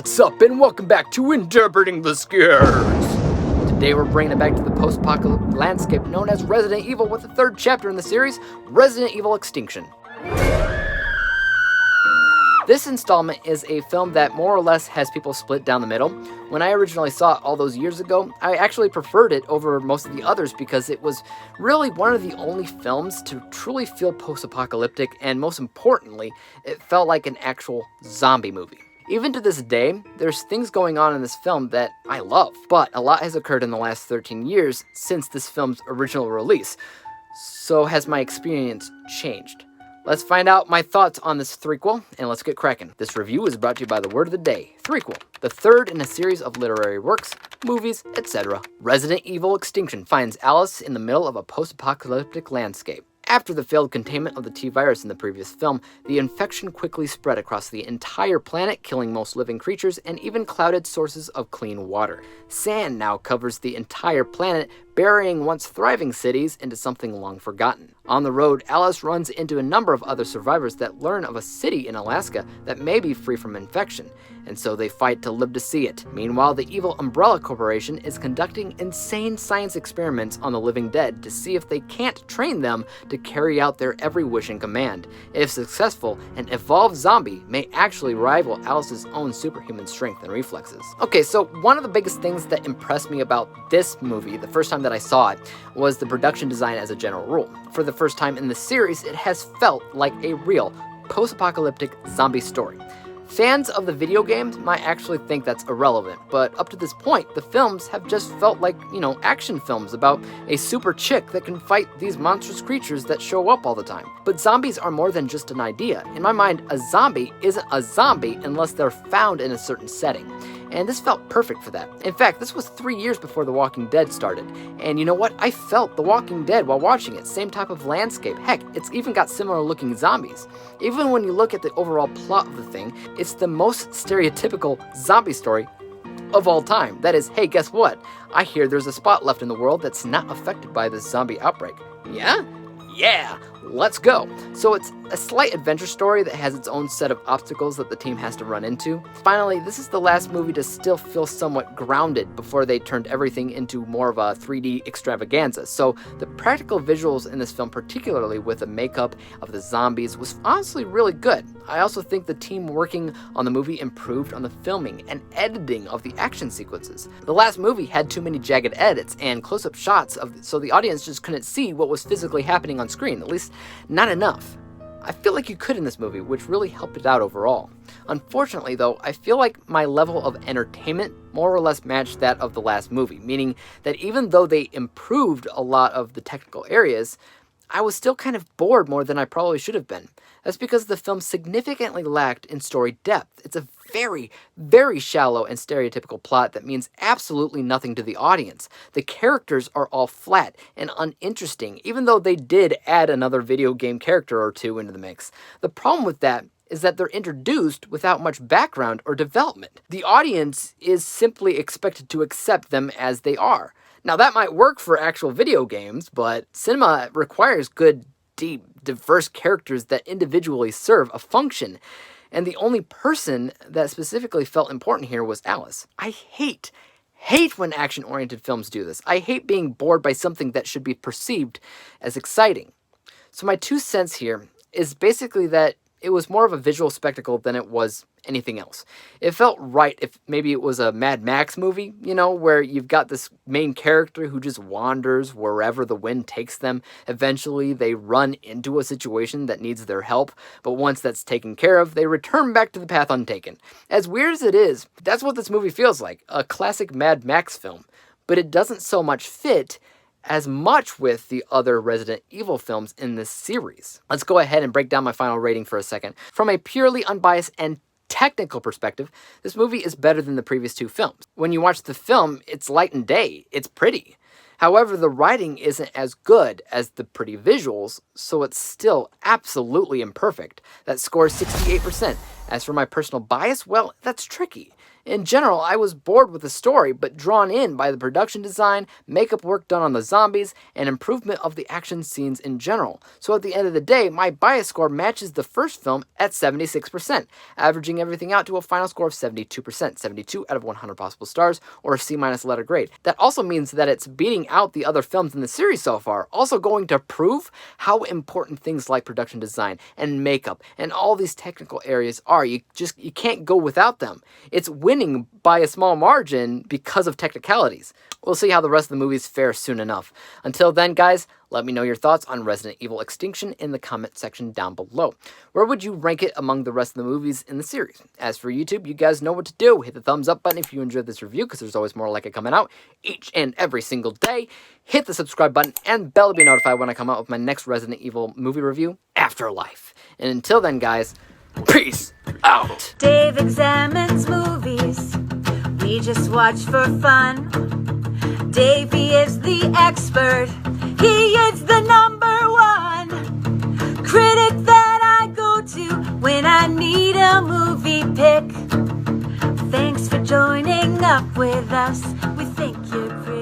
What's up, and welcome back to Interpreting the Scares. Today we're bringing it back to the post-apocalyptic landscape known as Resident Evil with the third chapter in the series, Resident Evil Extinction. This installment is a film that more or less has people split down the middle. When I originally saw it all those years ago, I actually preferred it over most of the others because it was really one of the only films to truly feel post-apocalyptic, and most importantly, it felt like an actual zombie movie. Even to this day, there's things going on in this film that I love, but a lot has occurred in the last 13 years since this film's original release. So has my experience changed? Let's find out my thoughts on this threequel, and let's get cracking. This review is brought to you by the word of the day, threequel, the third in a series of literary works, movies, etc. Resident Evil Extinction finds Alice in the middle of a post-apocalyptic landscape. After the failed containment of the T-virus in the previous film, the infection quickly spread across the entire planet, killing most living creatures and even clouded sources of clean water. Sand now covers the entire planet, burying once thriving cities into something long forgotten. On the road, Alice runs into a number of other survivors that learn of a city in Alaska that may be free from infection, and so they fight to live to see it. Meanwhile, the evil Umbrella Corporation is conducting insane science experiments on the living dead to see if they can't train them to carry out their every wish and command. If successful, an evolved zombie may actually rival Alice's own superhuman strength and reflexes. Okay, so one of the biggest things that impressed me about this movie the first time that I saw it was the production design as a general rule. For the first time in the series, it has felt like a real post-apocalyptic zombie story. Fans of the video games might actually think that's irrelevant, but up to this point, the films have just felt like, action films about a super chick that can fight these monstrous creatures that show up all the time. But zombies are more than just an idea. In my mind, a zombie isn't a zombie unless they're found in a certain setting. And this felt perfect for that. In fact, this was 3 years before The Walking Dead started. And you know what? I felt The Walking Dead while watching it. Same type of landscape. Heck, it's even got similar looking zombies. Even when you look at the overall plot of the thing, it's the most stereotypical zombie story of all time. That is, hey, guess what? I hear there's a spot left in the world that's not affected by this zombie outbreak. Yeah? Yeah! Let's go! So it's a slight adventure story that has its own set of obstacles that the team has to run into. Finally, this is the last movie to still feel somewhat grounded before they turned everything into more of a 3D extravaganza. So the practical visuals in this film, particularly with the makeup of the zombies, was honestly really good. I also think the team working on the movie improved on the filming and editing of the action sequences. The last movie had too many jagged edits and close-up shots so the audience just couldn't see what was physically happening on screen, at least not enough. I feel like you could in this movie, which really helped it out overall. Unfortunately though, I feel like my level of entertainment more or less matched that of the last movie, meaning that even though they improved a lot of the technical areas, I was still kind of bored more than I probably should have been. That's because the film significantly lacked in story depth. It's a very, very shallow and stereotypical plot that means absolutely nothing to the audience. The characters are all flat and uninteresting, even though they did add another video game character or two into the mix. The problem with that is that they're introduced without much background or development. The audience is simply expected to accept them as they are. Now that might work for actual video games, but cinema requires good, deep, diverse characters that individually serve a function. And the only person that specifically felt important here was Alice. I hate when action-oriented films do this. I hate being bored by something that should be perceived as exciting. So my 2 cents here is basically that it was more of a visual spectacle than it was anything else. It felt right if maybe it was a Mad Max movie, where you've got this main character who just wanders wherever the wind takes them. Eventually, they run into a situation that needs their help, but once that's taken care of, they return back to the path untaken. As weird as it is, that's what this movie feels like, a classic Mad Max film. But it doesn't so much fit as much with the other Resident Evil films in this series. Let's go ahead and break down my final rating for a second. From a purely unbiased and technical perspective, this movie is better than the previous 2 films. When you watch the film, it's light and day, it's pretty. However, the writing isn't as good as the pretty visuals, so it's still absolutely imperfect. That score is 68%. As for my personal bias, well, that's tricky. In general, I was bored with the story, but drawn in by the production design, makeup work done on the zombies, and improvement of the action scenes in general. So at the end of the day, my bias score matches the first film at 76%, averaging everything out to a final score of 72%, 72 out of 100 possible stars, or a C- letter grade. That also means that it's beating out the other films in the series so far, also going to prove how important things like production design and makeup and all these technical areas are. You can't go without them. It's winning by a small margin because of technicalities. We'll see how the rest of the movies fare soon enough. Until then, guys, let me know your thoughts on Resident Evil Extinction in the comment section down below. Where would you rank it among the rest of the movies in the series? As for YouTube, you guys know what to do. Hit the thumbs up button if you enjoyed this review, because there's always more like it coming out each and every single day. Hit the subscribe button and bell to be notified when I come out with my next Resident Evil movie review, Afterlife. And until then, guys, peace out! Dave examines movies we just watch for fun. Davey is the expert. He is the #1 critic that I go to when I need a movie pick. Thanks for joining up with us. We think you're pretty